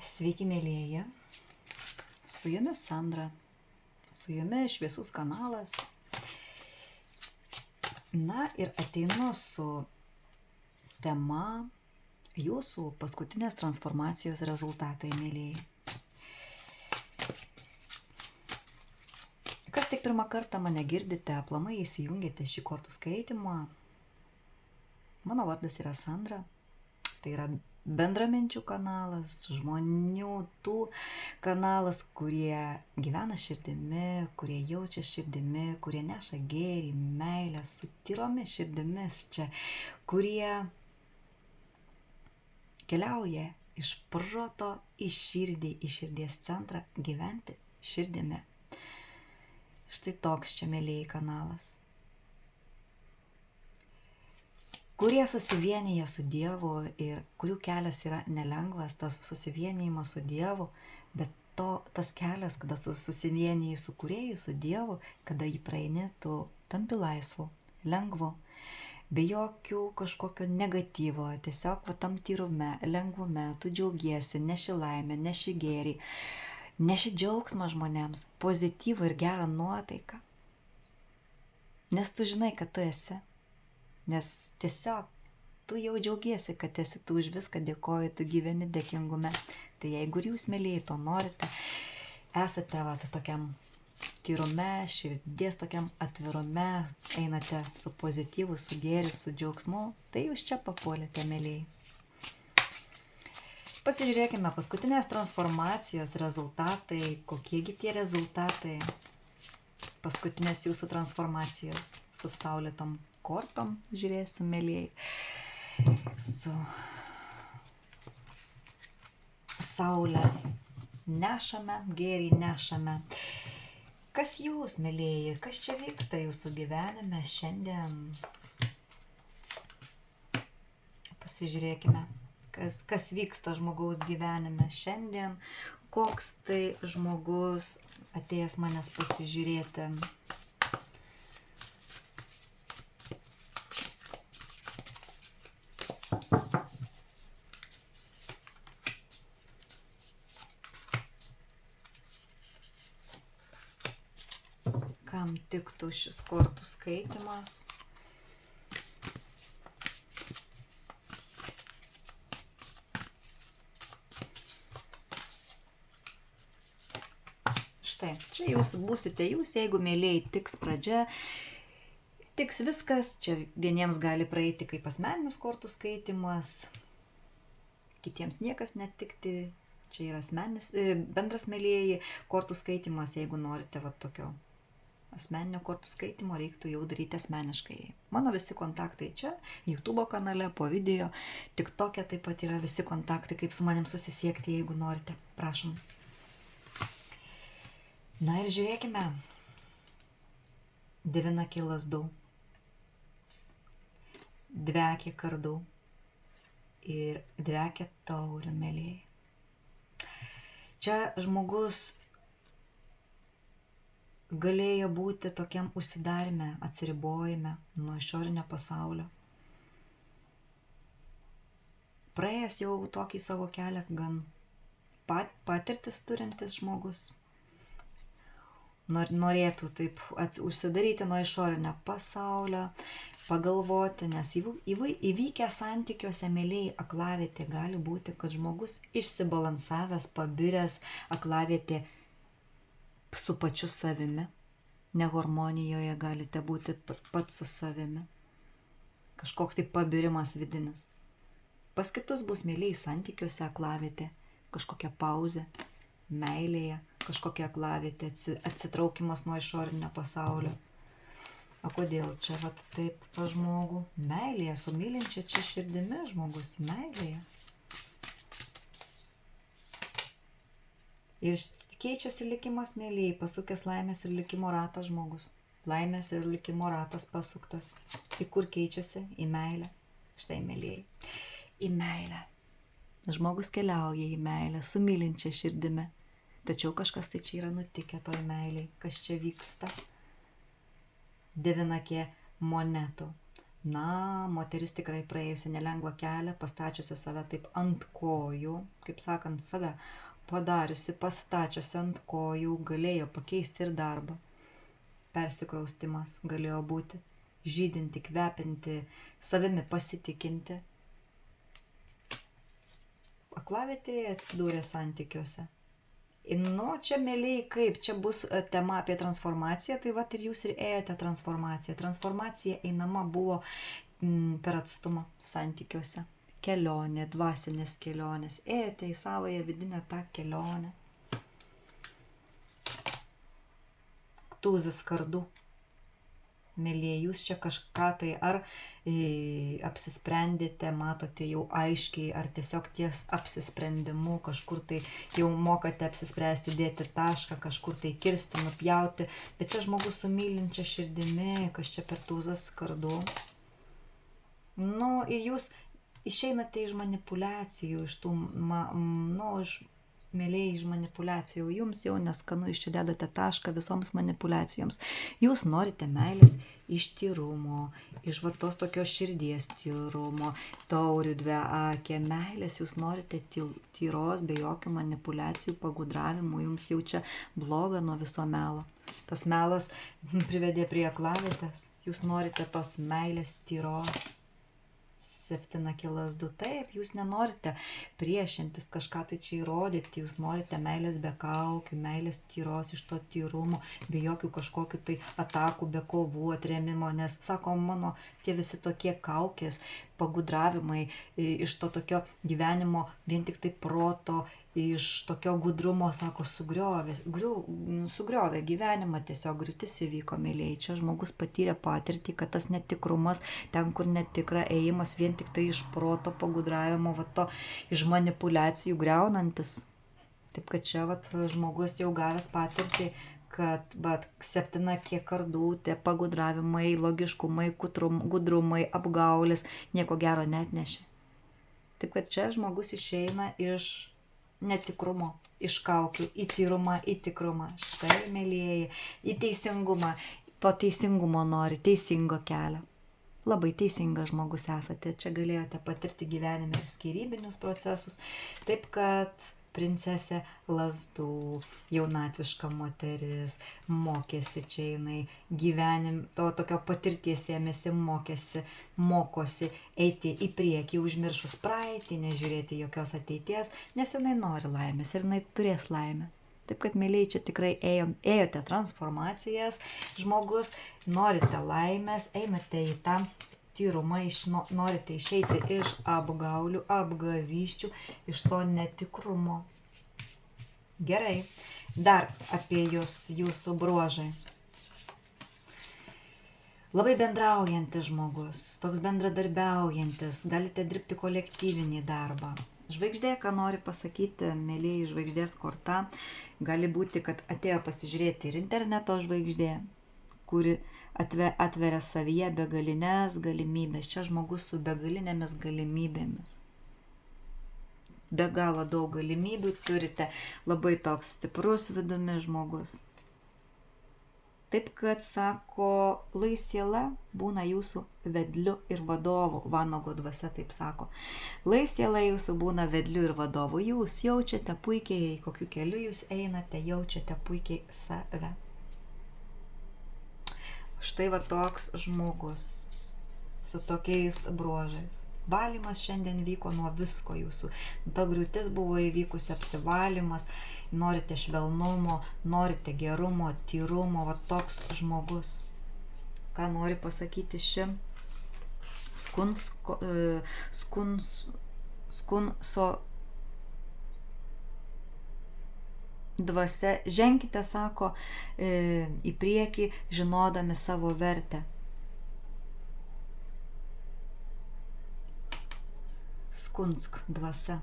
Sveiki, mėlyjeji. Su jumis Sandra. Su jumis Šviesus kanalas. Na ir ateinu su tema jūsų paskutinės transformacijos rezultatai, mėlyjeji. Kas tik pirmą kartą mane girdite, aplamai įsijungėte šį kortų skaitymą. Mano vardas yra Sandra. Tai yra bendraminčių kanalas, žmonių tų kanalas, kurie gyvena širdimi, kurie jaučia širdimi, kurie neša gėrį, meilę su tyromis širdimis čia, kurie keliauja iš proto į širdį, į širdies centrą gyventi širdimi. Štai toks čia, mėlyjeji, kanalas. Kurie susivienyje su Dievu ir kurių kelias yra nelengvas, tas susivienijimas su Dievu, bet tas kelias, kada susivieniji su Kūrėju, su Dievu, kada jį praeini, tu tampi laisvu, lengvu, be jokių kažkokio negatyvo, tiesiog tam tyrume, lengvume, tu džiaugiesi, neši laimę, neši gėrį, neši džiaugsmą žmonėms, pozityvą ir gerą nuotaiką. Nes tu žinai, kad tu esi. Nes tiesiog tu jau džiaugiesi, kad esi, tu už viską dėkoji, tu gyveni dėkingume. Tai jeigu ir jūs, mėlyjeji, to norite, esate tokiam tyrume, širdies tokiam atvirume, einate su pozityvu, su gėriu, su džiaugsmu, tai jūs čia papuolėte, mėlyjeji. Pasižiūrėkime paskutinės transformacijos rezultatai, kokiegi tie rezultatai paskutinės jūsų transformacijos su saulėtom kortom, žiūrėsim, mėlyjeji, su saulė nešame, gėrį nešame. Kas jūs, mėlyjeji, kas čia vyksta jūsų gyvenime šiandien? Pasižiūrėkime, kas vyksta žmogaus gyvenime šiandien, koks tai žmogus atėjęs manęs pasižiūrėti. Kam tiktų šis kortų skaitimas. Štai, čia jūs būsite jūs, jeigu, mėlyjeji, tiks pradžia, tiks viskas, čia vieniems gali praeiti kaip asmeninis kortų skaitimas, kitiems niekas netikti, čia yra bendras, mėlyjeji, kortų skaitimas, jeigu norite tokio asmeninio kortų skaitimo, reiktų jau daryti asmeniškai. Mano visi kontaktai čia, YouTube kanale, po video, TikTok'e taip pat yra visi kontaktai, kaip su manim susisiekti, jeigu norite, prašom. Na ir žiūrėkime, devinakė lazdų, dvekė kardų ir dvekė taurių, mėlyjeji. Čia žmogus galėjo būti tokiam užsidarime, atsiribojime nuo išorinio pasaulio. Praėjęs jau tokį savo kelią, gan patirtis turintis žmogus. Norėtų taip užsidaryti nuo išorinio pasaulio, pagalvoti, nes įvykę santykiuose, mėlyjeji, aklavietė gali būti, kad žmogus išsibalansavęs, pabiręs, aklavietė su pačiu savimi, neharmonijoje galite būti pats su savimi, kažkoks tai pabirimas vidinis. Pas kitus bus, mėlyjeji, santykiuose aklavietė, kažkokia pauzė, meilėje, kažkokia aklavietė, atsitraukimas nuo išorinio pasaulio. O kodėl čia taip pas žmogų? Meilėje, su mylinčia čia širdimi žmogus, meilėje. Ir keičiasi likimas, mėlyjeji, pasukęs laimės ir likimo ratas žmogus. Laimės ir likimo ratas pasuktas. Tik kur keičiasi? Į meilę. Štai, mėlyjeji, į meilę. Žmogus keliauja į meilę su mylinčia širdimi. Tačiau kažkas tai čia yra nutikę toj meiliai. Kas čia vyksta? Devinakė monetų. Na, moteris tikrai praėjusi nelengvą kelią, pastačiusi save taip ant kojų, kaip sakant, save padariusi, pastačiusi ant kojų, galėjo pakeisti ir darbą. Persikraustimas galėjo būti, žydinti, kvepinti, savimi pasitikinti. Aklavietėje atsidūrė santykiuose. Nu, čia, mėlyjei, kaip, čia bus tema apie transformaciją, tai vat ir jūs ir ėjote transformaciją. Transformacija einama buvo per atstumą santykiuose. Kelionė, dvasinės kelionės. Ėjote į savąją vidinę tą kelionę. Tūzis kardu. Mėlyjei, jūs čia kažką tai ar apsisprendėte, matote jau aiškiai, ar tiesiog ties apsisprendimu, kažkur tai jau mokate apsispręsti, dėti tašką, kažkur tai kirsti, nupjauti, bet čia žmogus su mylinčia širdimi, kas čia per tūzas kardu. Nu, ir jūs išeinate iš manipulacijų, iš tų, mėlyjei, iš manipulacijų, jums jau neskanu, iš čia dedate tašką visoms manipulacijoms. Jūs norite meilės iš tyrumo, iš va tos tokios širdies tyrumo, taurių dveakė, meilės jūs norite tyros, be jokių manipulacijų, pagudravimų, jums jau čia bloga nuo viso melo. Tas melas privedė prie aklavietės, jūs norite tos meilės tyros. 7 kilas 2. Taip, jūs nenorite priešintis, kažką tai čia įrodyti, jūs norite meilės be kaukių, meilės tyros iš to tyrumo, be jokių kažkokių tai atakų, be kovų, atrėmimo, nes, sako, mano tie visi tokie kaukės, pagudravimai iš to tokio gyvenimo, vien tik tai proto, iš tokio gudrumo, sako, sugriovė gyvenimą, tiesiog griūtis įvyko, mėlyjei. Čia žmogus patyrė patirtį, kad tas netikrumas, ten, kur netikra ėjimas, vien tik tai iš proto, pagudravimo, va to, iš manipulacijų griaunantis. Taip, kad čia va žmogus jau gavęs patirtį, kad 7 kiek kardų, tie pagudravimai, logiškumai, gudrumai, apgaulės, nieko gero neatnešė. Taip, kad čia žmogus išeina iš netikrumo, iš kaukių, į tyrumą, į tikrumą. Štai, mėlyjei, į teisingumą. To teisingumo nori, teisingo kelio. Labai teisingas žmogus esate. Čia galėjote patirti gyvenime ir skyrybinius procesus. Taip, kad princesė lazdų, jaunatviška moteris, mokėsi čia jinai gyvenim, to tokio patirties ėmėsi, mokosi eiti į priekį, užmiršus praeitį, nežiūrėti jokios ateities, nes jinai nori laimės ir jinai turės laimę. Taip, kad, mėlyjei, čia tikrai ėjote transformacijas, žmogus, norite laimės, einate į tą tyrumą, norite išeiti iš apgaulių, apgavysčių, iš to netikrumo. Gerai, dar apie jūsų bruožai. Labai bendraujantis žmogus, toks bendradarbiaujantis, galite dirbti kolektyvinį darbą. Žvaigždė, ką nori pasakyti, mėlyjei, žvaigždės korta, gali būti, kad atėjo pasižiūrėti ir interneto žvaigždė, kuri atveria savyje begalinės galimybės. Čia žmogus su begalinėmis galimybėmis. Be galo daug galimybių turite, labai toks stiprus vidumi žmogus. Taip, kad, sako, lai siela būna jūsų vedliu ir vadovu, Vanago dvasia taip sako. Lai siela jūsų būna vedliu ir vadovu, jūs jaučiate puikiai, kokiu keliu jūs einate, jaučiate puikiai save. Štai va toks žmogus su tokiais bruožais. Valymas šiandien vyko nuo visko jūsų. Ta griūtis buvo įvykusi, apsivalymas, norite švelnumo, norite gerumo, tyrumo, va toks žmogus. Ką nori pasakyti ši skunso dvasia? Ženkite, sako, į priekį, žinodami savo vertę. Skunsk dvasia.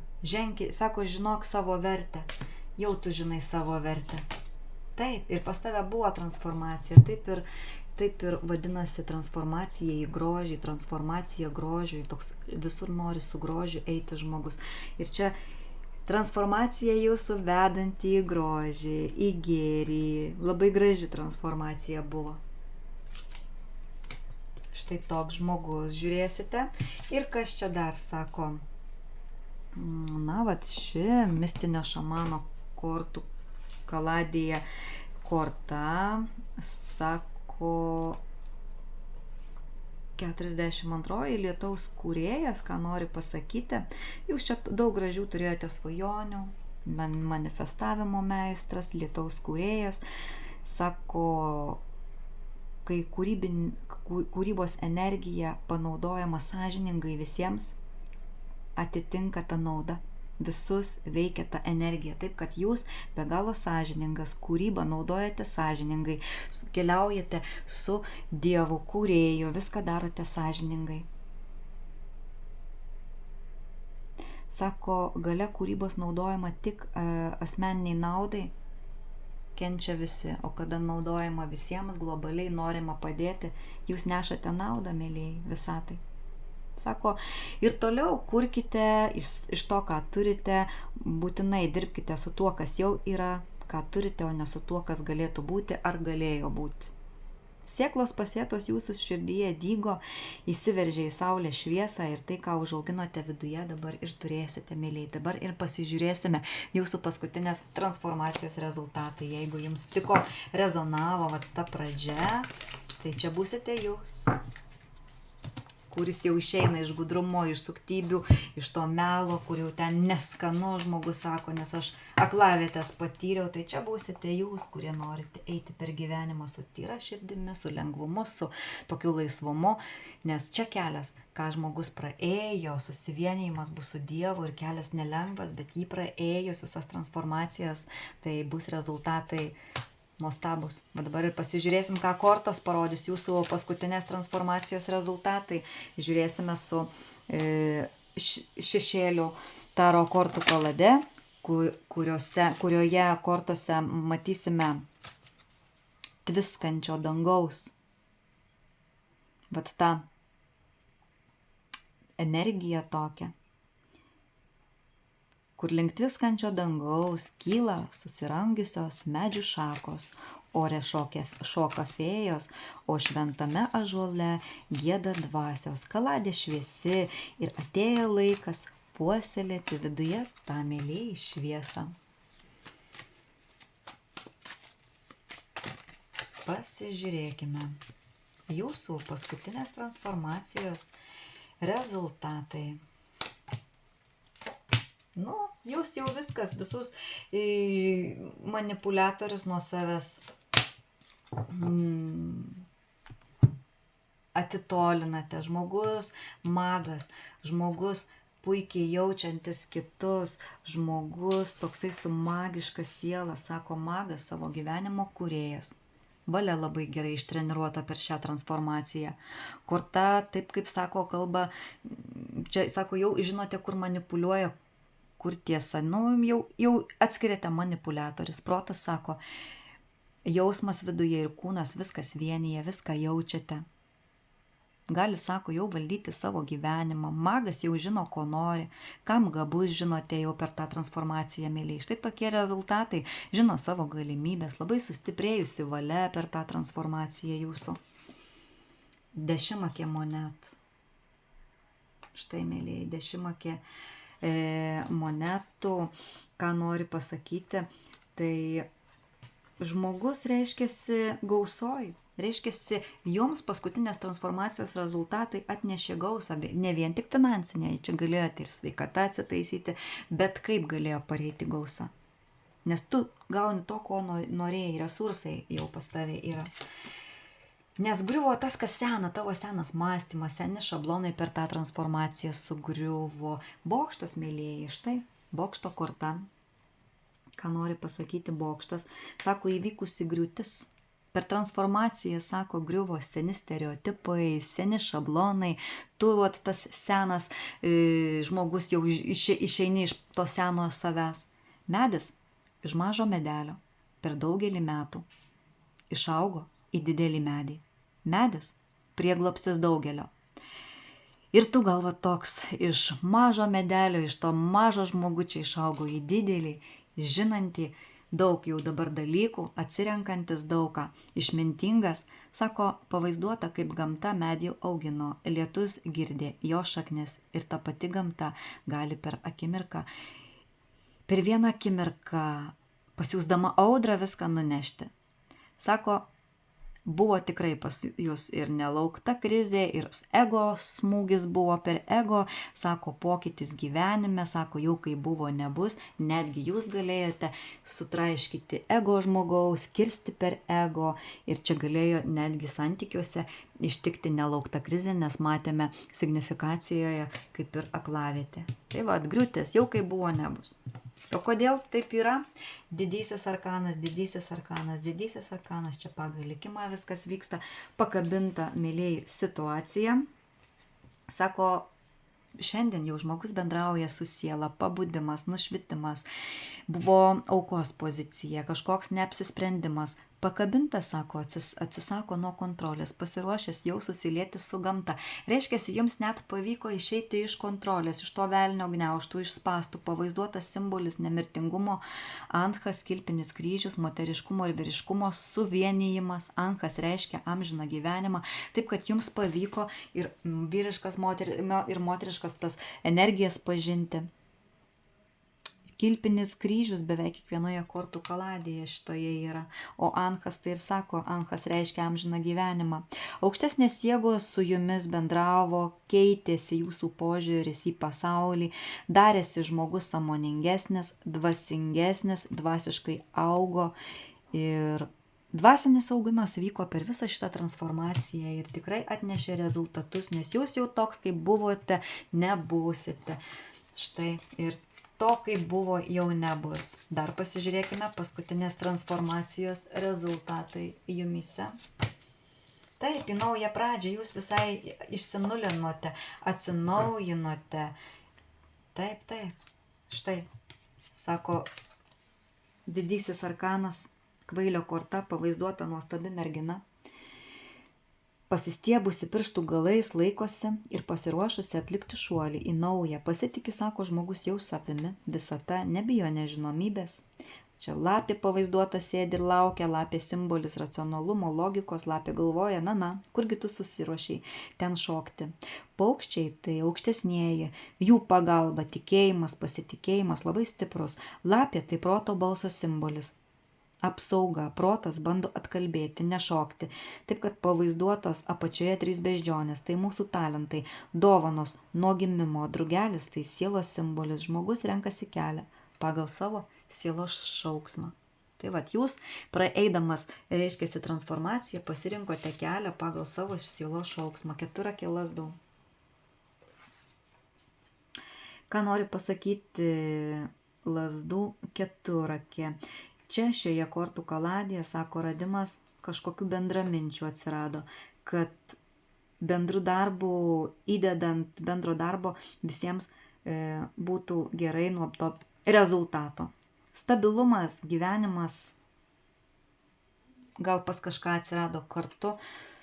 Sako, žinok savo vertę. Jau tu žinai savo vertę. Taip, ir pas tave buvo transformacija. Taip ir vadinasi transformacija į grožį, transformacija grožiui. Toks visur nori su grožiu eiti žmogus. Ir čia transformacija jūsų vedanti į grožį, į gėrį. Labai graži transformacija buvo. štai toks žmogus žiūrėsite. Ir kas čia dar sako? Na, vat ši mistinio šamano kortų kaladėje korta, sako 42 lietaus kūrėjas, ką nori pasakyti. Jūs čia daug gražių turėjote svajonių, manifestavimo meistras, lietaus kūrėjas. Sako, kai kūrybos energija panaudojama sąžiningai visiems, atitinka ta nauda. Visus veikia ta energija. Taip, kad jūs be galo sąžiningas, kūrybą naudojate sąžiningai, keliaujate su Dievu, kūrėju, viską darote sąžiningai. Sako, gale kūrybos naudojama tik asmeniniai naudai, kenčia visi, o kada naudojama visiems, globaliai norima padėti, jūs nešate naudą, mėlyjei, visatai. Sako, ir toliau kurkite iš to, ką turite, būtinai dirbkite su tuo, kas jau yra, ką turite, o ne su tuo, kas galėtų būti ar galėjo būti. Sėklos pasėtos jūsų širdyje dygo, įsiveržė į saulės šviesą ir tai, ką užauginote viduje, dabar ir turėsite, mėlyjei. Dabar ir pasižiūrėsime jūsų paskutinės transformacijos rezultatai. Jeigu jums tiko, rezonavo ta pradžia, tai čia būsite jūs, kuris jau išeina iš gudrumo, iš suktybių, iš to melo, kur jau ten neskanu, žmogus sako, nes aš aklavietės patyriau, tai čia būsite jūs, kurie norite eiti per gyvenimą su tyra širdimi, su lengvumu, su tokiu laisvumu, nes čia kelias, ką žmogus praėjo, susivienijimas bus su Dievu ir kelias nelengvas, bet jį praėjus visas transformacijas, tai bus rezultatai nuostabus. Bet dabar ir pasižiūrėsim, ką kortos parodys jūsų paskutinės transformacijos rezultatai. Žiūrėsime su šešėlių taro kortų kolade, kurioje kortose matysime tviskančio dangaus. Vat ta energija tokia, kur link tviskančio dangaus kyla susirangiusios medžių šakos, ore šoka fėjos, o šventame ąžuole gieda dvasios, kaladė šviesi ir atėjo laikas puoselėti viduje tą mėlyjei šviesą. Pasižiūrėkime jūsų paskutinės transformacijos rezultatai. Nu, jūs jau viskas, visus manipuliatorius nuo savęs atitolinate. Žmogus magas, žmogus puikiai jaučiantis kitus, žmogus toksai su magiška siela, sako magas, savo gyvenimo kūrėjas. Valia labai gerai ištreniruota per šią transformaciją. Korta, taip kaip sako kalba, čia sako, jau žinote, kur manipuliuoja, kur tiesa, jau atskiriate manipuliatorius. Protas sako, jausmas viduje ir kūnas viskas vienyje, viską jaučiate. Gali, sako, jau valdyti savo gyvenimą. Magas jau žino, ko nori, kam gabus žinote jau per tą transformaciją, mėlyjei. Štai tokie rezultatai, žino savo galimybės, labai sustiprėjusi valia per tą transformaciją jūsų. Dešimakė monetų. Štai, mėlyjei, dešimakė monetų, ką nori pasakyti, tai žmogus reiškiasi gausoj, reiškiasi jums paskutinės transformacijos rezultatai atnešė gausą, ne vien tik finansinė, čia galėjote ir sveikatą atsitaisyti, bet kaip galėjo pareiti gausa, nes tu gauni to, ko norėjai, resursai jau pas tave yra. Nes griuvo tas, kas sena, tavo senas mąstymas, seni šablonai per tą transformaciją sugriuvo. Bokštas, mėlyjei, štai, bokšto korta. Ką nori pasakyti bokštas? Sako, įvykusi griūtis. Per transformaciją, sako, griuvo seni stereotipai, seni šablonai. Tu, tas senas žmogus jau išeini iš to senojo savęs. Medis iš mažo medelio per daugelį metų išaugo į didelį medį. Medis prieglobstis daugelio. Ir tu galva toks iš mažo medelio, iš to mažo žmogučio išaugo į didelį, žinantį, daug jau dabar dalykų, atsirenkantis daugą, išmintingas, sako, pavaizduota, kaip gamta medį augino, lietus girdė jo šaknis ir ta pati gamta gali per akimirką, per vieną akimirką pasiūsdama audrą viską nunešti. Sako, buvo tikrai pas jūs ir nelaukta krizė, ir ego smūgis buvo per ego, sako, pokytis gyvenime, sako, jau kai buvo nebus, netgi jūs galėjote sutraiškyti ego žmogaus, kirsti per ego ir čia galėjo netgi santykiuose ištikti nelaukta krizė, nes matėme signifikacijoje kaip ir aklavietė. Tai va, griūtis, jau kai buvo nebus. O kodėl taip yra? Didysis arkanas, čia pagal likimą viskas vyksta, pakabinta, mėlyjei, situacija. Sako, šiandien jau žmogus bendrauja su siela, pabudimas, nušvitimas, buvo aukos pozicija, kažkoks neapsisprendimas. Pakabintas, sako, atsisako nuo kontrolės, pasiruošęs jau susilieti su gamta. Reiškia, jums net pavyko išeiti iš kontrolės, iš to velnio gniaužtų, iš spastų, pavaizduotas simbolis nemirtingumo, anchas, kilpinis kryžius, moteriškumo ir vyriškumo suvienijimas. Anchas reiškia amžiną gyvenimą, taip kad jums pavyko ir vyriškas ir moteriškas tas energijas pažinti. Kilpinis kryžius beveik kiekvienoje kortų kaladėje šitoje yra, o anchas tai ir sako, anchas reiškia amžiną gyvenimą. Aukštesnės jėgos su jumis bendravo, keitėsi jūsų požiūris į pasaulį, darėsi žmogus sąmoningesnis, dvasingesnis, dvasiškai augo ir dvasinis augimas vyko per visą šitą transformaciją ir tikrai atnešė rezultatus, nes jūs jau toks, kaip buvote, nebūsite. Štai ir to, kaip buvo, jau nebus. Dar pasižiūrėkime paskutinės transformacijos rezultatai jumyse. Taip, į naują pradžią jūs visai išsinulinote, atsinaujinote. Taip. Štai, sako, didysis arkanas, kvailio korta, pavaizduota nuostabi mergina. Pasistiebusi pirštų galais laikosi ir pasiruošusi atlikti šuolį į naują. Pasitiki, sako, žmogus jau savimi, visata, nebijo nežinomybės. Čia lapė pavaizduota sėdi ir laukia, lapė simbolis racionalumo, logikos, lapė galvoja, kurgi tu susiruošiai ten šokti. Paukščiai tai aukštesnieji, jų pagalba, tikėjimas, pasitikėjimas labai stiprus. Lapė tai proto balso simbolis. Apsauga, protas bando atkalbėti, nešokti, taip kad pavaizduotos apačioje 3 beždžionės, tai mūsų talentai, dovanos nuo gimimo, drugelis tai sielos simbolis, žmogus renkasi kelią pagal savo sielos šauksmą. Tai vat jūs, praeidamas, reiškiasi transformaciją, pasirinkote kelią pagal savo sielos šauksmą, 4 lazdų. Ką nori pasakyti lazdų 4? Čia šioje kortų kaladėje, sako, radimas kažkokių bendraminčių atsirado, kad bendrų darbų, įdedant bendro darbo visiems būtų gerai nuo to rezultato. Stabilumas, gyvenimas, gal pas kažką atsirado kartu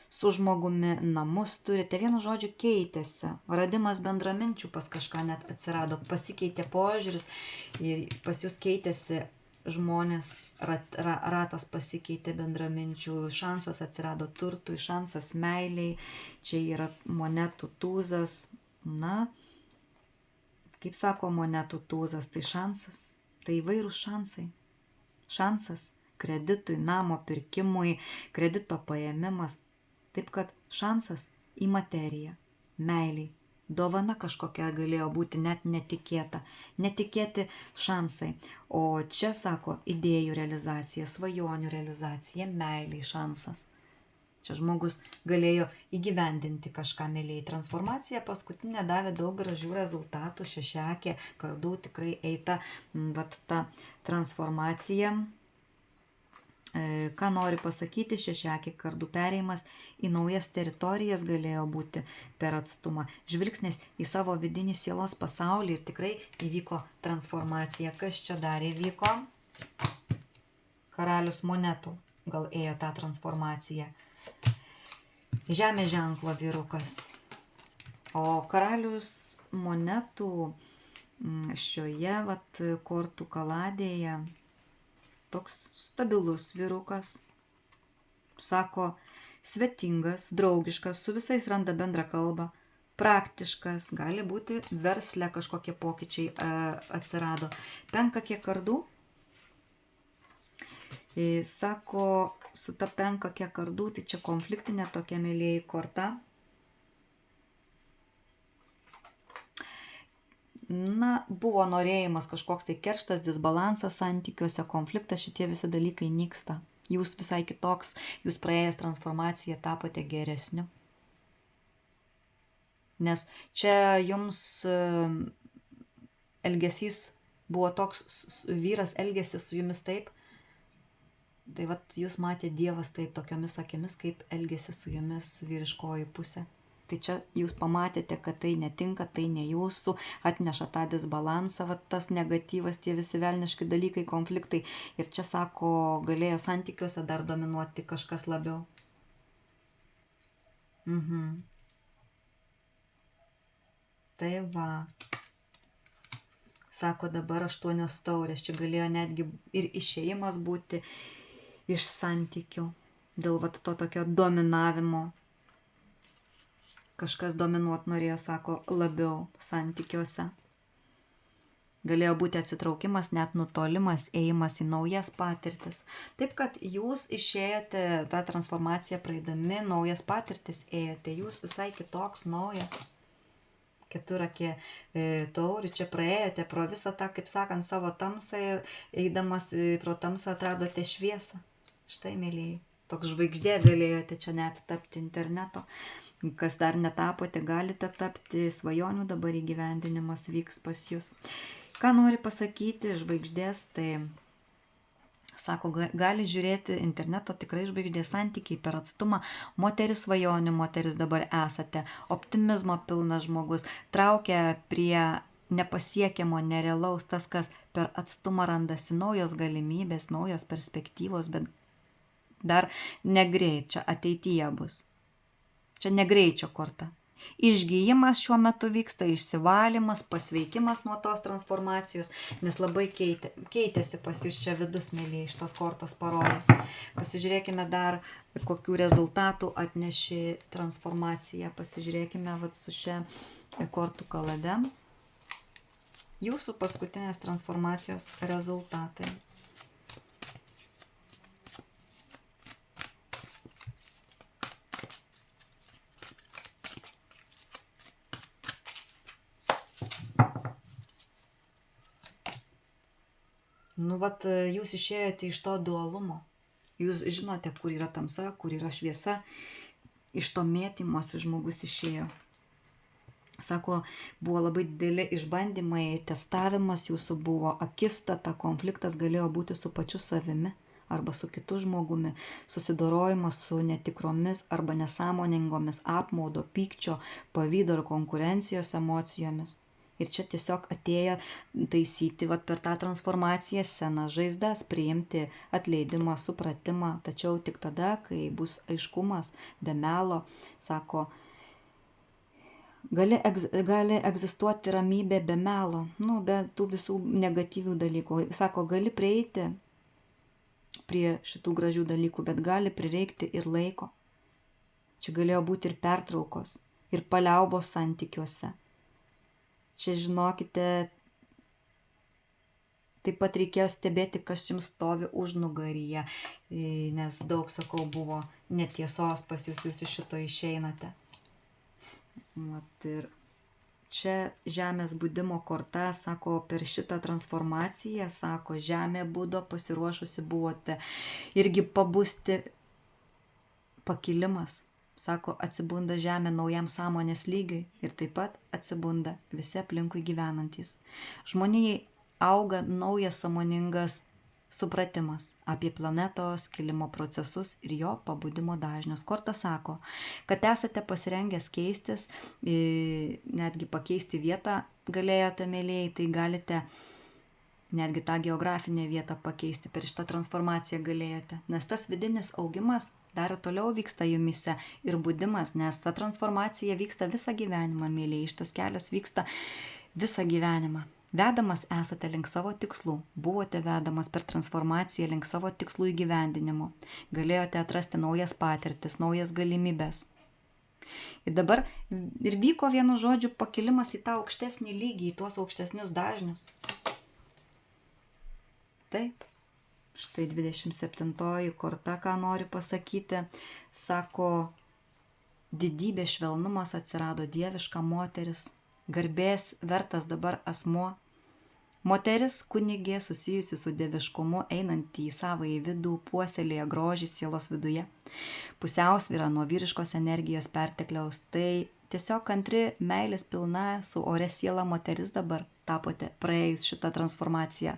su žmogumi, namus turite, vienu žodžiu keitėsi, radimas bendraminčių pas kažką net atsirado, pasikeitė požiūris ir pas jūs keitėsi žmonės, ratas pasikeitė bendraminčių, šansas atsirado turtui, šansas meiliai, čia yra monetų tūzas, kaip sako monetų tūzas, tai šansas, tai įvairūs šansai, šansas kreditui, namo pirkimui, kredito paėmimas, taip kad šansas į materiją, meiliai. Dovana kažkokia galėjo būti net netikėta, netikėti šansai. O čia, sako, idėjų realizacija, svajonių realizacija, meiliai šansas. Čia žmogus galėjo įgyvendinti kažką mėlyjei. Transformacija paskutinė davė daug gražių rezultatų, šešiakė, kardų tikrai eita, ta transformacija. Ką nori pasakyti, šešiakė kardų perėjimas į naujas teritorijas galėjo būti per atstumą. Žvilgsnis į savo vidinį sielos pasaulį ir tikrai įvyko transformacija. Kas čia dar įvyko? Karalius monetų gal ėjo tą transformaciją. Žemės ženklo vyrukas. O karalius monetų šioje kortų kaladėje toks stabilus vyrukas. Sako, svetingas, draugiškas, su visais randa bendrą kalbą, praktiškas, gali būti versle kažkokie pokyčiai atsirado. 5 kiek kardų. Sako, su ta 5 kiek kardų, tai čia konfliktinė tokia mėlėjai korta. Na, buvo norėjimas kažkoks tai kerštas, disbalansas santykiuose, konfliktas, šitie visi dalykai nyksta. Jūs visai kitoks, jūs praėjęs transformaciją tapote geresniu. Nes čia jums elgesys buvo toks, vyras elgėsi su jumis taip, tai vat jūs matė Dievas taip tokiomis akimis, kaip elgėsi su jumis vyriškoji pusė. Tai čia jūs pamatėte, kad tai netinka, tai ne jūsų, atneša tą disbalansą, vat tas negatyvas, tie visi velniški dalykai, konfliktai. Ir čia, sako, galėjo santykiuose dar dominuoti kažkas labiau. Tai va. Sako, dabar 8 taurės, čia galėjo netgi ir išėjimas būti iš santykių. Dėl vat to tokio dominavimo. Kažkas dominuot norėjo, sako, labiau santykiuose. Galėjo būti atsitraukimas, net nutolimas, ėjimas į naujas patirtis. Taip, kad jūs išėjote tą transformaciją praeidami, naujas patirtis ėjote, jūs visai kitoks, naujas. 4 taurių, čia praėjote pro visą tą, kaip sakant, savo tamsą ir eidamas pro tamsą atradote šviesą. Štai, mėlyjei, toks žvaigždė galėjote čia net tapti interneto. Kas dar netapote, galite tapti, svajonių dabar įgyvendinimas vyks pas jūs. Ką nori pasakyti žvaigždės, tai sako, gali žiūrėti interneto tikrai žvaigždės santykiai per atstumą, moteris svajonių, moteris dabar esate, optimizmo pilnas žmogus, traukia prie nepasiekiamo, nerealaus, tas, kas per atstumą randasi, naujos galimybės, naujos perspektyvos, bet dar negreit, čia ateityje bus. Čia negreičio korta. Išgijimas šiuo metu vyksta, išsivalymas, pasveikimas nuo tos transformacijos, nes labai keitėsi pas jūs čia vidus, mėlyje, iš tos kortos parodė. Pasižiūrėkime dar, kokių rezultatų atnešė transformacija. Pasižiūrėkime vat su šia kortų kalade. Jūsų paskutinės transformacijos rezultatai. Nu, vat, jūs išėjote iš to dualumo. Jūs žinote, kur yra tamsa, kur yra šviesa. Iš to mėtymosi žmogus išėjo. Sako, buvo labai dideli išbandymai, testavimas jūsų buvo, akistata, konfliktas galėjo būti su pačiu savimi arba su kitu žmogumi, susidorojimas su netikromis arba nesąmoningomis apmaudo, pykčio, pavydo ir konkurencijos emocijomis. Ir čia tiesiog atėjo taisyti vat, per tą transformaciją senas žaizdas, priimti atleidimą, supratimą, tačiau tik tada, kai bus aiškumas, be melo, sako, gali egzistuoti ramybė be melo, nu, be tų visų negatyvių dalykų. Sako, gali prieiti prie šitų gražių dalykų, bet gali prireikti ir laiko. Čia galėjo būti ir pertraukos, ir paliaubos santykiuose. Čia žinokite, taip pat reikėjo stebėti, kas jums stovi užnugaryje, nes daug, sakau, buvo netiesos pas jūs iš šito išeinate. Vat ir čia žemės budimo korta, sako, per šitą transformaciją, sako, žemė budo, pasiruošusi buvote irgi pabusti, pakilimas. Sako, atsibunda žemė naujam sąmonės lygiui ir taip pat atsibunda visi aplinkui gyvenantys. Žmonijai auga naujas sąmoningas supratimas apie planetos kilimo procesus ir jo pabudimo dažnius. Korta sako, kad esate pasirengęs keistis, netgi pakeisti vietą galėjote, mėlėjai, tai galite netgi tą geografinę vietą pakeisti, per šitą transformaciją galėjote. Nes tas vidinis augimas dar toliau vyksta jumise ir budimas, nes ta transformacija vyksta visą gyvenimą, mėlyje, šitas kelias vyksta visą gyvenimą. Vedamas esate link savo tikslų, buvote vedamas per transformaciją link savo tikslų įgyvendinimo, galėjote atrasti naujas patirtis, naujas galimybės. Ir dabar ir vyko vienu žodžiu pakilimas į tą aukštesnį lygį, į tuos aukštesnius dažnius. Taip, štai 27 korta, ką nori pasakyti, sako, didybė švelnumas atsirado, dieviška moteris, garbės vertas dabar asmuo. Moteris kunigė susijusi su dieviškumu, einanti į savąjį vidų, puoselėja grožį sielos viduje. Pusiausvyra nuo vyriškos energijos pertekliaus, tai tiesiog kantri, meilės pilna, su ore siela moteris dabar tapote praėjus šitą transformaciją.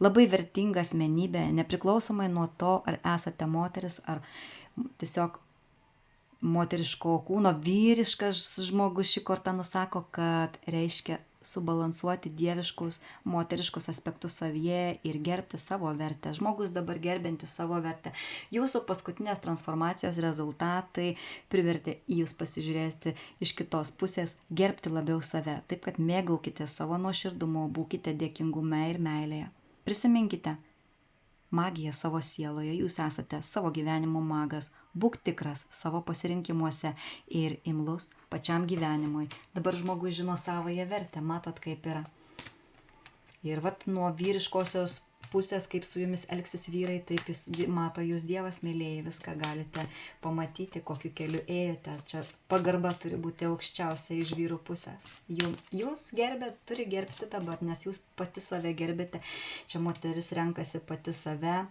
Labai vertinga asmenybė, nepriklausomai nuo to, ar esate moteris, ar tiesiog moteriško kūno, vyriškas žmogus. Ši korta nusako, kad reiškia subalansuoti dieviškus, moteriškus aspektus savyje ir gerbti savo vertę. Žmogus dabar gerbinti savo vertę. Jūsų paskutinės transformacijos rezultatai privertė į jūs pasižiūrėti iš kitos pusės, gerbti labiau save. Taip, kad mėgaukite savo nuoširdumu, būkite dėkingume ir meilėje. Prisiminkite magiją savo sieloje, jūs esate savo gyvenimo magas, būk tikras savo pasirinkimuose ir imlus pačiam gyvenimui. Dabar žmogus žino savąją vertę, matot kaip yra. Ir vat nuo vyriškosios pusės, kaip su jumis elgsis vyrai, taip jis mato jūs, Dievas, mylėjai, viską galite pamatyti, kokiu keliu ėjote. Čia pagarba turi būti aukščiausia iš vyrų pusės. Jūs gerbėt, turi gerbti dabar, nes jūs pati save gerbėte. Čia moteris renkasi pati save.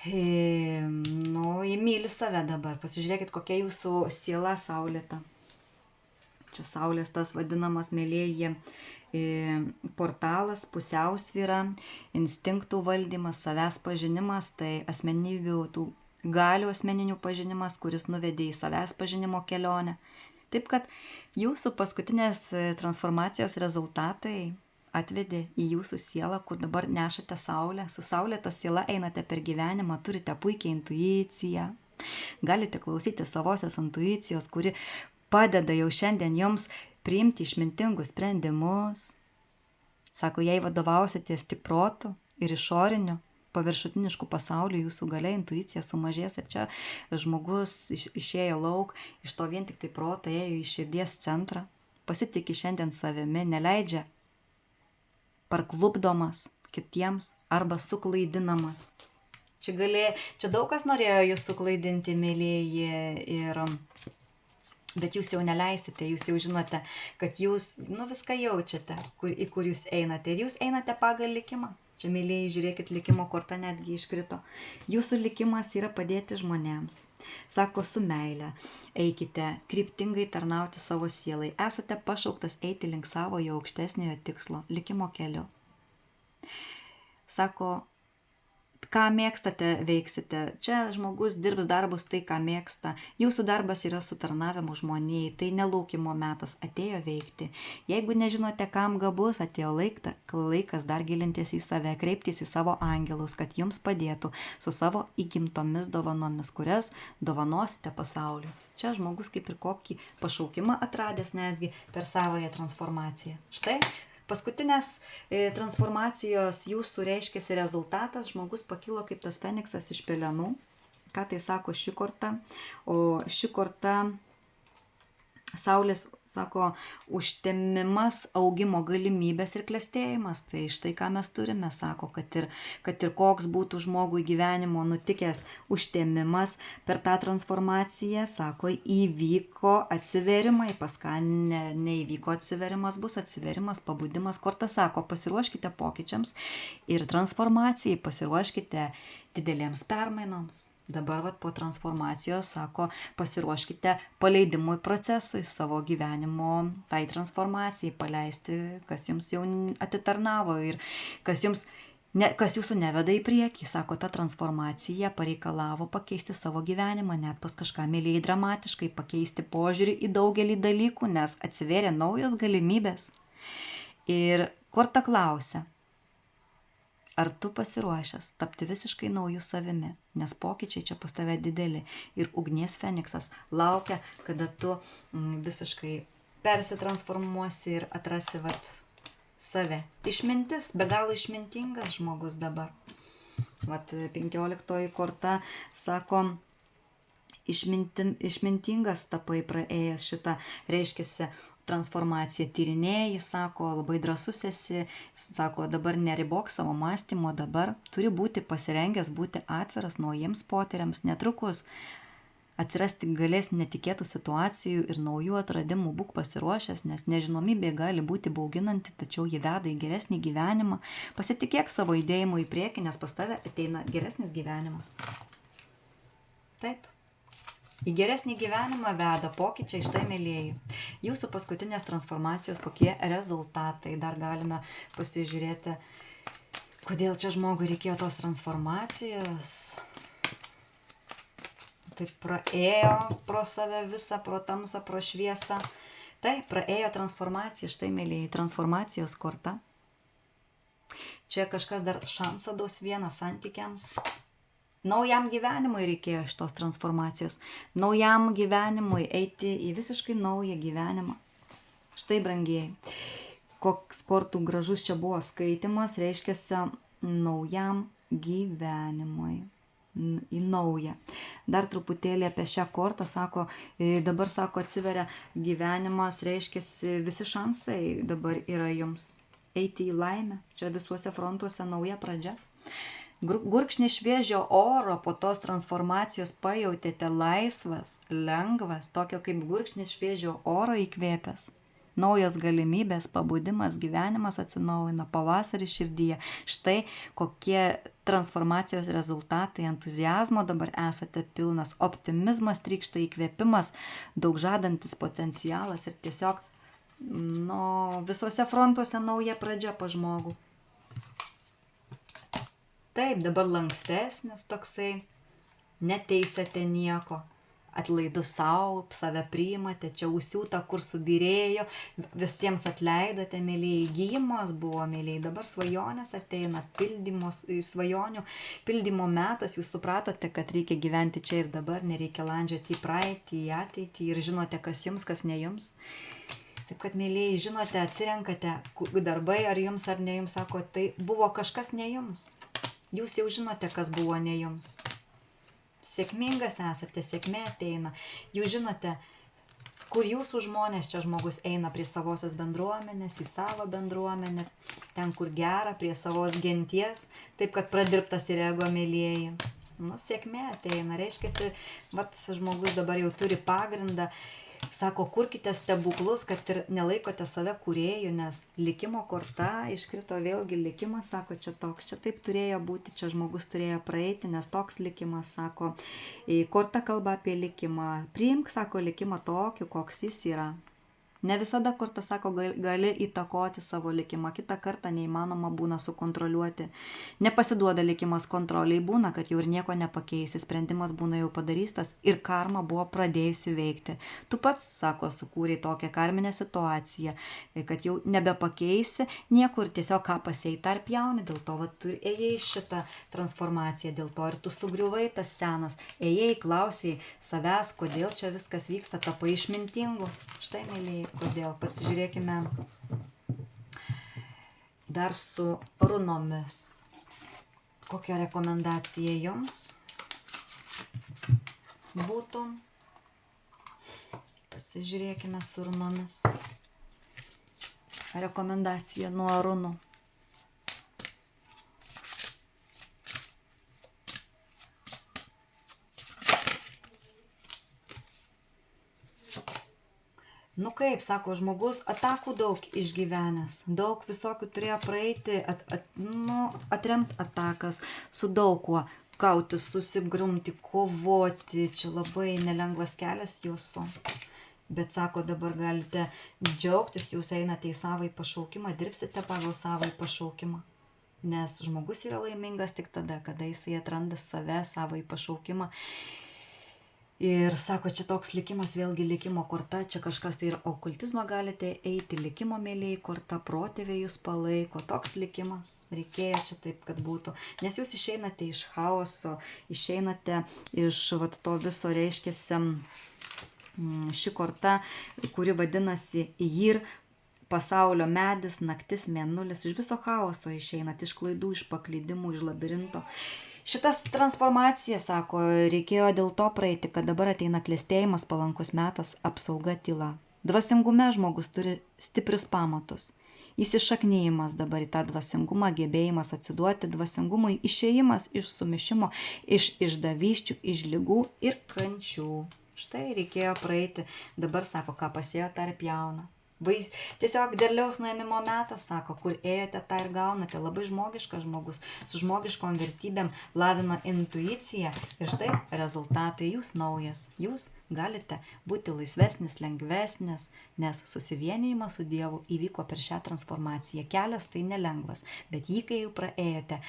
Jį myli save dabar. Pasižiūrėkit, kokia jūsų siela saulėta. Čia saulės tas vadinamas, mėlėjai, portalas, pusiausvyra, instinktų valdymas, savęs pažinimas, tai asmenybių, tų galių asmeninių pažinimas, kuris nuvedė į savęs pažinimo kelionę. Taip, kad jūsų paskutinės transformacijos rezultatai atvedė į jūsų sielą, kur dabar nešate saulę. Su saulėta siela einate per gyvenimą, turite puikią intuiciją. Galite klausyti savosios intuicijos, kuri padeda jau šiandien jums priimti išmintingus sprendimus. Sako, jei vadovausitės tik protu ir išoriniu, paviršutinišku pasauliu, jūsų galia, intuicija sumažės. Ir čia žmogus išėjo lauk, iš to vien tik tai proto ėjo į širdies centrą, pasitiki šiandien savimi, neleidžia parklupdomas kitiems arba suklaidinamas. Čia daug kas norėjo jūs suklaidinti, mėlėjai, bet jūs jau neleisite, jūs jau žinote, kad jūs viską jaučiate, į kur jūs einate. Ir jūs einate pagal likimą. Čia, mėlėjai, žiūrėkit, likimo korta netgi iškrito. Jūsų likimas yra padėti žmonėms. Sako, su meile eikite kryptingai tarnauti savo sielai. Esate pašauktas eiti link savojo aukštesniojo tikslo, likimo keliu. Sako, ką mėgstate, veiksite. Čia žmogus dirbs darbus tai, ką mėgsta. Jūsų darbas yra su tarnavimu žmonijai, tai nelaukimo metas, atėjo veikti. Jeigu nežinote, kam gabus, atėjo laikas dar gilintis į save, kreiptis į savo angelus, kad jums padėtų su savo įgimtomis dovanomis, kurias dovanosite pasauliu. Čia žmogus kaip ir kokį pašaukimą atradęs netgi per savąją transformaciją. Štai. Paskutinės transformacijos jūsų reiškėsi rezultatas, žmogus pakilo kaip tas feniksas iš pelenų. Ką tai sako ši korta? O ši korta saulės, sako, užtemimas, augimo galimybės ir klestėjimas. Tai štai ką mes turime, sako, kad ir koks būtų žmogui gyvenimo nutikęs užtemimas per tą transformaciją, sako, įvyko atsiverimai, pas ką neįvyko atsiverimas, bus atsiverimas, pabudimas. Korta sako, pasiruoškite pokyčiams ir transformacijai, pasiruoškite didelėms permainoms. Dabar po transformacijos, sako, pasiruoškite paleidimui procesui, savo gyvenimo tai transformacijai paleisti, kas jums jau atitarnavo ir kas jūsų neveda į priekį. Sako, ta transformacija pareikalavo pakeisti savo gyvenimą, net pas kažką, mėlėjai, dramatiškai pakeisti požiūrį į daugelį dalykų, nes atsivėrė naujos galimybės. Ir korta klausia, ar tu pasiruošęs tapti visiškai naujų savimi, nes pokyčiai čia pas tave dideli ir ugnies feniksas laukia, kada tu visiškai persitransformuosi ir atrasi save. Išmintis, be galo išmintingas žmogus dabar. Vat 15 korta sako, išmintingas tapai praėjęs šitą, reiškiasi, transformaciją tyrinėjai, sako, labai drąsus esi, sako, dabar neribok savo mąstymo, dabar turi būti pasirengęs, būti atviras naujiems potyriams, netrukus atsirasti galės netikėtų situacijų ir naujų atradimų, būk pasiruošęs, nes nežinomybė gali būti bauginanti, tačiau ji veda į geresnį gyvenimą. Pasitikėk savo judėjimu į priekį, nes pas tave ateina geresnis gyvenimas. Taip. Į geresnį gyvenimą veda pokyčiai, štai mėlieji. Jūsų paskutinės transformacijos, kokie rezultatai. Dar galime pasižiūrėti, kodėl čia žmogui reikėjo tos transformacijos. Taip praėjo pro save visą, pro tamsą, pro šviesą. Taip, praėjo transformacija, štai mėlieji, transformacijos korta. Čia kažkas dar šansą duos vieną santykiams. Naujam gyvenimui reikėjo šitos transformacijos. Naujam gyvenimui eiti į visiškai naują gyvenimą. Štai, brangieji, koks kortų gražus čia buvo skaitimas, reiškia naujam gyvenimui. Į naują. Dar truputėlį apie šią kortą, sako, dabar, sako, atsiveria gyvenimas, reiškia, visi šansai dabar yra jums. Eiti į laimę, čia visuose frontuose nauja pradžia. Gurkšnį šviežio oro po tos transformacijos pajautėte laisvas, lengvas, tokio kaip gurkšnis šviežio oro įkvėpęs. Naujos galimybės, pabudimas, gyvenimas atsinaujina, pavasaris širdyje. Štai kokie transformacijos rezultatai, entuziazmo dabar esate pilnas, optimizmas trykšta, įkvėpimas, daug žadantis potencialas ir tiesiog visuose frontuose nauja pradžia pa žmogų. Taip, dabar lankstesnis toksai, neteisate nieko, atlaidus savo, save priimate, čia užsiūta, kur subirėjo, visiems atleidote, mėlyje, įgyjimas buvo, mėlyje, dabar svajonės ateina, svajonių pildymo metas, jūs supratote, kad reikia gyventi čia ir dabar, nereikia landžioti į praeitį, į ateitį ir žinote, kas jums, kas ne jums. Taip kad, mėlyje, žinote, atsirenkate darbai, ar jums, ar ne jums, sako, tai buvo kažkas ne jums. Jūs jau žinote, kas buvo ne jums. Sėkmingas esate, sėkmė ateina. Jūs žinote, kur jūsų žmonės, čia žmogus eina prie savosios bendruomenės, į savo bendruomenę, ten, kur gera, prie savos genties, taip kad pradirbtas ir ego, mėlyjeji. Sėkmė ateina, reiškia, žmogus dabar jau turi pagrindą. Sako, kurkite stebuklus, kad ir nelaikote save kūrėjų, nes likimo korta iškrito vėlgi likimas, sako, čia toks, čia taip turėjo būti, čia žmogus turėjo praeiti, nes toks likimas, sako, korta kalba apie likimą. Priimk, sako, likimą tokiu, koks jis yra. Ne visada korta, sako, gali įtakoti savo likimą, kitą kartą neįmanoma būna sukontroliuoti. Nepasiduoda likimas kontroliai, būna, kad jau ir nieko nepakeisi, sprendimas būna jau padarystas ir karma buvo pradėjusi veikti. Tu pats, sako, sukūrei tokią karminę situaciją, kad jau nebepakeisi niekur, tiesiog ką pasėjai tarp jauni, dėl to tu ėjai šitą transformaciją, dėl to ir tu sugriuvai tas senas, ėjai, klausai savęs, kodėl čia viskas vyksta, tapai išmintingu. Štai, mėlyje, kodėl. Pasižiūrėkime dar su runomis. Kokia rekomendacija jums būtų? Pasižiūrėkime su runomis. Rekomendacija nuo runų. Kaip, sako, žmogus atakų daug išgyvenęs, daug visokių turėjo praeiti, atremt atakas, su daug kuo kautis, susigrumti, kovoti, čia labai nelengvas kelias jūsų. Bet, sako, dabar galite džiaugtis, jūs einate į savąjį pašaukimą, dirbsite pagal savąjį pašaukimą. Nes žmogus yra laimingas tik tada, kada jisai atranda save, savąjį pašaukimą. Ir sako, čia toks likimas, vėlgi likimo korta, čia kažkas tai ir okultizmą galite eiti, likimo mėlyje korta, protėviai jūs palaiko, toks likimas, reikėjo čia taip, kad būtų. Nes jūs išeinate iš chaoso, išeinate iš to viso, reiškiasi, ši korta, kuri vadinasi Jir, pasaulio medis, naktis, mėnulis, iš viso chaoso išeinat, iš klaidų, iš paklydimų, iš labirinto. Šitas transformacija, sako, reikėjo dėl to praeiti, kad dabar ateina klestėjimas, palankus metas, apsauga, tyla. Dvasingume žmogus turi stiprius pamatus. Įsišaknyjimas dabar į tą dvasingumą, gebėjimas atsiduoti dvasingumui, išėjimas iš sumišimo, iš išdavysčių, iš ligų ir kančių. Štai reikėjo praeiti. Dabar, sako, ką pasėjo, tą ir pjauna. Tiesiog derliaus nuėmimo metas, sako, kur ėjote, tą ir gaunate. Labai žmogiškas žmogus, su žmogiškom vertybėm, lavino intuiciją ir štai rezultatai, jūs naujas. Jūs galite būti laisvesnis, lengvesnis, nes susivienijimas su Dievu įvyko per šią transformaciją. Kelias tai nelengvas, bet jį, kai jau praėjote,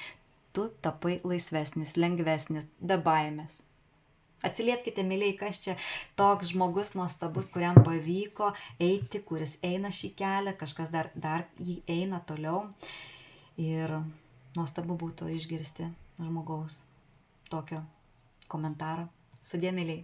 tu tapai laisvesnis, lengvesnis, be baimės. Atsiliepkite, myliai, kas čia toks žmogus nuostabus, kuriam pavyko eiti, kuris eina šį kelią, kažkas dar jį eina toliau. Ir nuostabu būtų išgirsti žmogaus tokio komentarą. Sudie, myliai.